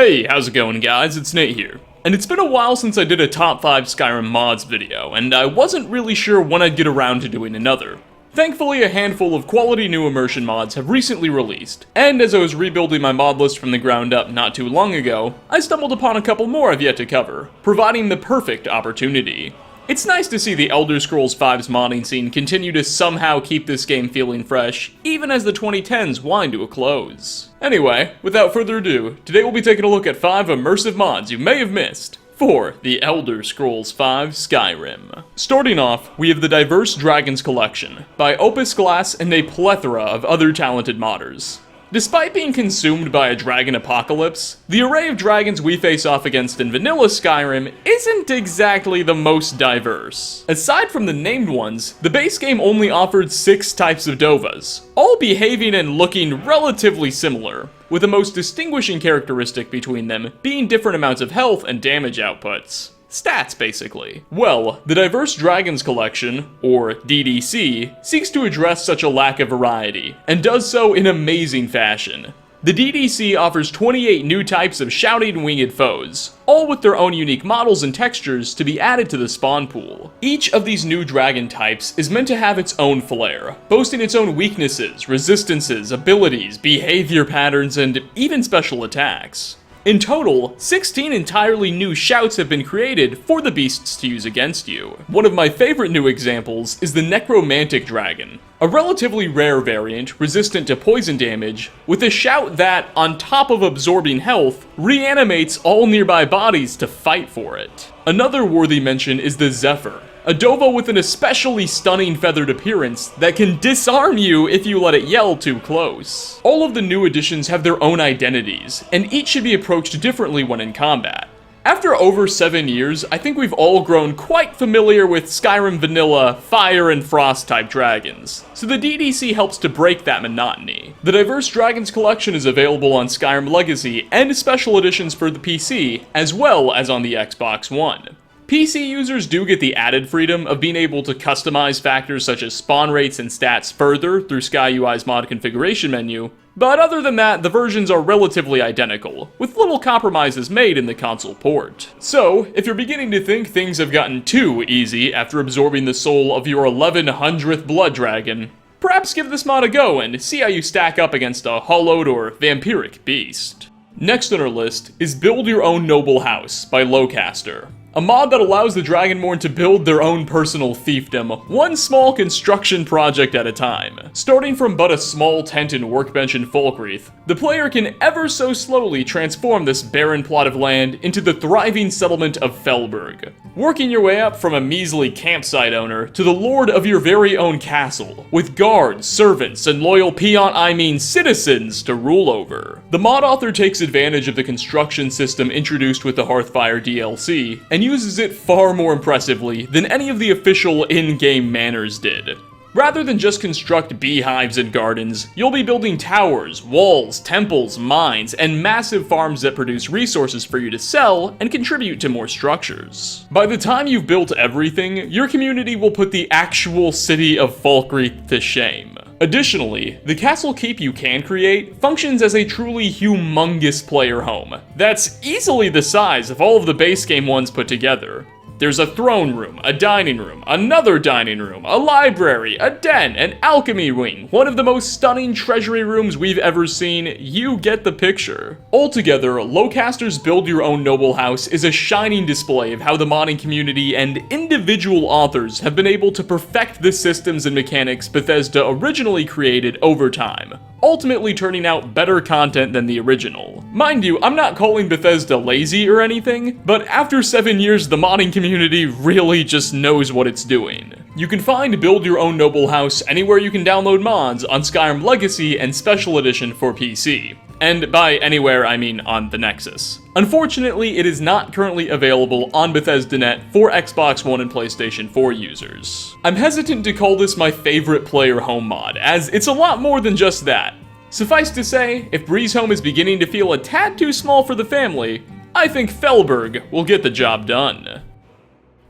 Hey, how's it going guys? It's Nate here. And it's been a while since I did a top 5 Skyrim mods video, and I wasn't really sure when I'd get around to doing another. Thankfully, a handful of quality new immersion mods have recently released, and as I was rebuilding my mod list from the ground up not too long ago, I stumbled upon a couple more I've yet to cover, providing the perfect opportunity. It's nice to see the Elder Scrolls V's modding scene continue to somehow keep this game feeling fresh, even as the 2010s wind to a close. Anyway, without further ado, today we'll be taking a look at 5 immersive mods you may have missed for the Elder Scrolls V Skyrim. Starting off, we have the Diverse Dragons Collection by Opus Glass and a plethora of other talented modders. Despite being consumed by a dragon apocalypse, the array of dragons we face off against in vanilla Skyrim isn't exactly the most diverse. Aside from the named ones, the base game only offered 6 types of Dovas, all behaving and looking relatively similar, with the most distinguishing characteristic between them being different amounts of health and damage outputs. Stats, basically. Well, the Diverse Dragons Collection, or DDC, seeks to address such a lack of variety, and does so in amazing fashion. The DDC offers 28 new types of shouting winged foes, all with their own unique models and textures to be added to the spawn pool. Each of these new dragon types is meant to have its own flair, boasting its own weaknesses, resistances, abilities, behavior patterns, and even special attacks. In total, 16 entirely new shouts have been created for the beasts to use against you. One of my favorite new examples is the Necromantic Dragon, a relatively rare variant resistant to poison damage, with a shout that, on top of absorbing health, reanimates all nearby bodies to fight for it. Another worthy mention is the Zephyr, a Dova with an especially stunning feathered appearance that can disarm you if you let it yell too close. All of the new additions have their own identities, and each should be approached differently when in combat. After over 7 years, I think we've all grown quite familiar with Skyrim vanilla, fire and frost type dragons, so the DDC helps to break that monotony. The Diverse Dragons Collection is available on Skyrim Legacy and special editions for the PC, as well as on the Xbox One. PC users do get the added freedom of being able to customize factors such as spawn rates and stats further through SkyUI's mod configuration menu, but other than that, the versions are relatively identical, with little compromises made in the console port. So, if you're beginning to think things have gotten too easy after absorbing the soul of your 1100th blood dragon, perhaps give this mod a go and see how you stack up against a hollowed or vampiric beast. Next on our list is Build Your Own Noble House by Lowcaster, a mod that allows the Dragonborn to build their own personal fiefdom, one small construction project at a time. Starting from but a small tent and workbench in Falkreath, the player can ever so slowly transform this barren plot of land into the thriving settlement of Felberg, working your way up from a measly campsite owner to the lord of your very own castle, with guards, servants, and loyal citizens to rule over. The mod author takes advantage of the construction system introduced with the Hearthfire DLC, and uses it far more impressively than any of the official in-game manners did. Rather than just construct beehives and gardens, you'll be building towers, walls, temples, mines, and massive farms that produce resources for you to sell and contribute to more structures. By the time you've built everything, your community will put the actual city of Falkreath to shame. Additionally, the castle keep you can create functions as a truly humongous player home that's easily the size of all of the base game ones put together. There's a throne room, a dining room, another dining room, a library, a den, an alchemy wing, one of the most stunning treasury rooms we've ever seen. You get the picture. Altogether, Lowcaster's Build Your Own Noble House is a shining display of how the modding community and individual authors have been able to perfect the systems and mechanics Bethesda originally created over time, ultimately turning out better content than the original. Mind you, I'm not calling Bethesda lazy or anything, but after 7 years, the modding community really just knows what it's doing. You can find Build Your Own Noble House anywhere you can download mods on Skyrim Legacy and Special Edition for PC. And by anywhere, I mean on the Nexus. Unfortunately, it is not currently available on Bethesda.net for Xbox One and PlayStation 4 users. I'm hesitant to call this my favorite player home mod, as it's a lot more than just that. Suffice to say, if Breeze Home is beginning to feel a tad too small for the family, I think Felberg will get the job done.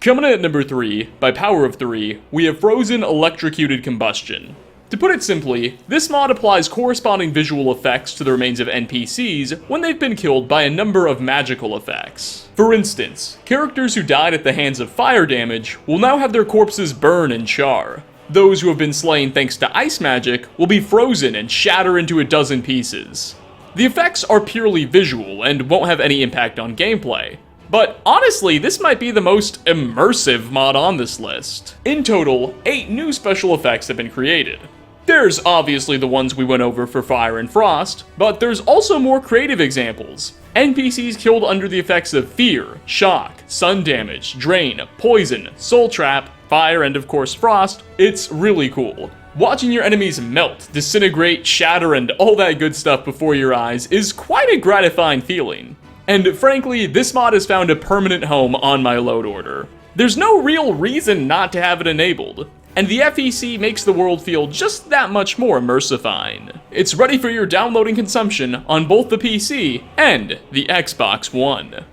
Coming in at number 3, by power of 3, we have Frozen Electrocuted Combustion. To put it simply, this mod applies corresponding visual effects to the remains of NPCs when they've been killed by a number of magical effects. For instance, characters who died at the hands of fire damage will now have their corpses burn and char. Those who have been slain thanks to ice magic will be frozen and shatter into a dozen pieces. The effects are purely visual and won't have any impact on gameplay. But honestly, this might be the most immersive mod on this list. In total, 8 new special effects have been created. There's obviously the ones we went over for Fire and Frost, but there's also more creative examples. NPCs killed under the effects of Fear, Shock, Sun Damage, Drain, Poison, Soul Trap, Fire, and of course Frost. It's really cool. Watching your enemies melt, disintegrate, shatter, and all that good stuff before your eyes is quite a gratifying feeling. And frankly, this mod has found a permanent home on my load order. There's no real reason not to have it enabled, and the F.E.C. makes the world feel just that much more immersifying. It's ready for your downloading consumption on both the PC and the Xbox One.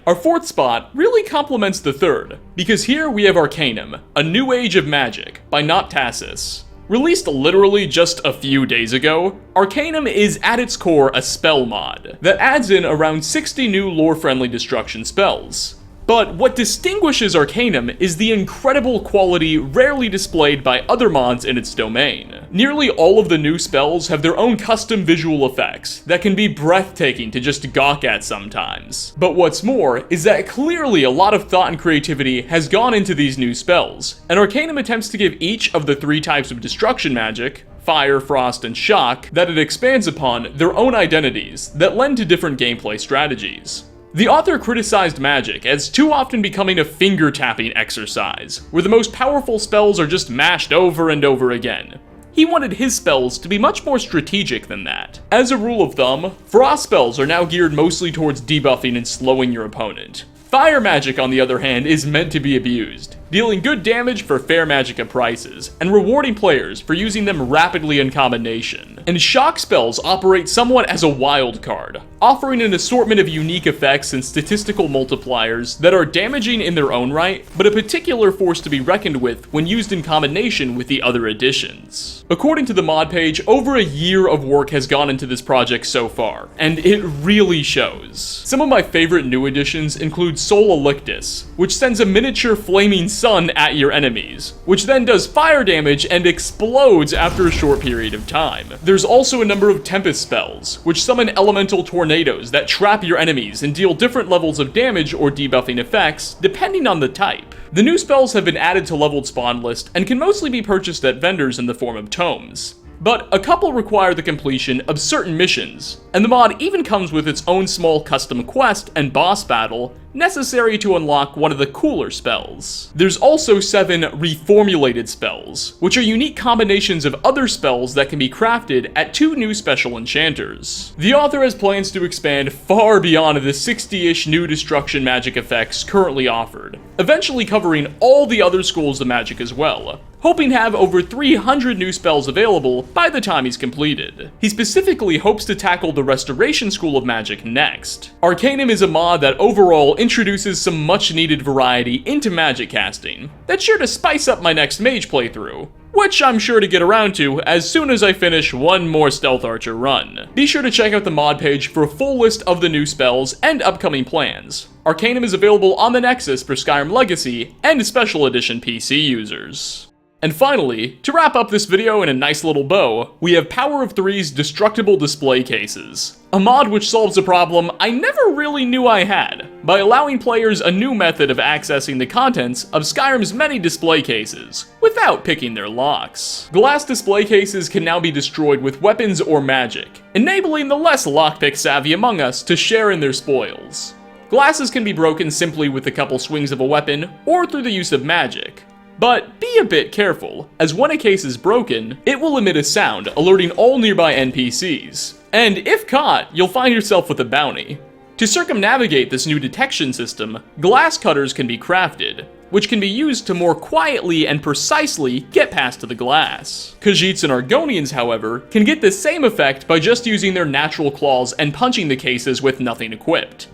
Our fourth spot really complements the third, because here we have Arcanum, A New Age of Magic by Noctasis. Released literally just a few days ago, Arcanum is at its core a spell mod that adds in around 60 new lore-friendly destruction spells. But what distinguishes Arcanum is the incredible quality rarely displayed by other mods in its domain. Nearly all of the new spells have their own custom visual effects that can be breathtaking to just gawk at sometimes. But what's more is that clearly a lot of thought and creativity has gone into these new spells, and Arcanum attempts to give each of the 3 types of destruction magic, Fire, Frost, and Shock, that it expands upon, their own identities that lend to different gameplay strategies. The author criticized magic as too often becoming a finger-tapping exercise, where the most powerful spells are just mashed over and over again. He wanted his spells to be much more strategic than that. As a rule of thumb, Frost spells are now geared mostly towards debuffing and slowing your opponent. Fire magic, on the other hand, is meant to be abused, dealing good damage for fair magicka prices, and rewarding players for using them rapidly in combination. And shock spells operate somewhat as a wild card, offering an assortment of unique effects and statistical multipliers that are damaging in their own right, but a particular force to be reckoned with when used in combination with the other additions. According to the mod page, over a year of work has gone into this project so far, and it really shows. Some of my favorite new additions include Soul Elictus, which sends a miniature flaming sun at your enemies, which then does fire damage and explodes after a short period of time. There's also a number of Tempest spells, which summon elemental tornadoes that trap your enemies and deal different levels of damage or debuffing effects, depending on the type. The new spells have been added to leveled spawn list and can mostly be purchased at vendors in the form of tomes. But a couple require the completion of certain missions, and the mod even comes with its own small custom quest and boss battle necessary to unlock one of the cooler spells. There's also 7 reformulated spells, which are unique combinations of other spells that can be crafted at 2 new special enchanters. The author has plans to expand far beyond the 60-ish new destruction magic effects currently offered, eventually covering all the other schools of magic as well, hoping to have over 300 new spells available by the time he's completed. He specifically hopes to tackle the Restoration School of Magic next. Arcanum is a mod that overall introduces some much needed variety into magic casting. That's sure to spice up my next mage playthrough, which I'm sure to get around to as soon as I finish one more Stealth Archer run. Be sure to check out the mod page for a full list of the new spells and upcoming plans. Arcanum is available on the Nexus for Skyrim Legacy and Special Edition PC users. And finally, to wrap up this video in a nice little bow, we have Power of Three's Destructible display cases, a mod which solves a problem I never really knew I had, by allowing players a new method of accessing the contents of Skyrim's many display cases, without picking their locks. Glass display cases can now be destroyed with weapons or magic, enabling the less lockpick savvy among us to share in their spoils. Glasses can be broken simply with a couple swings of a weapon, or through the use of magic. But be a bit careful, as when a case is broken, it will emit a sound alerting all nearby NPCs. And if caught, you'll find yourself with a bounty. To circumnavigate this new detection system, glass cutters can be crafted, which can be used to more quietly and precisely get past to the glass. Khajiits and Argonians, however, can get the same effect by just using their natural claws and punching the cases with nothing equipped.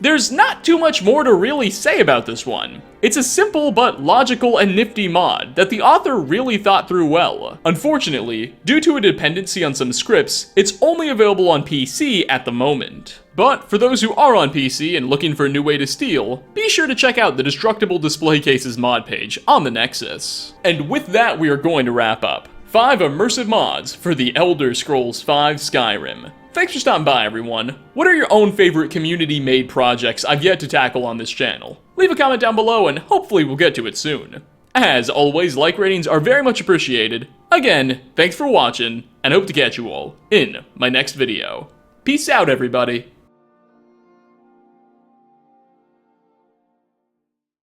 There's not too much more to really say about this one. It's a simple but logical and nifty mod that the author really thought through well. Unfortunately, due to a dependency on some scripts, it's only available on PC at the moment. But for those who are on PC and looking for a new way to steal, be sure to check out the Destructible Display Cases mod page on the Nexus. And with that, we are going to wrap up 5 immersive mods for the Elder Scrolls V Skyrim. Thanks for stopping by, everyone. What are your own favorite community-made projects I've yet to tackle on this channel? Leave a comment down below and hopefully we'll get to it soon. As always, like ratings are very much appreciated. Again, thanks for watching, and hope to catch you all in my next video. Peace out, everybody.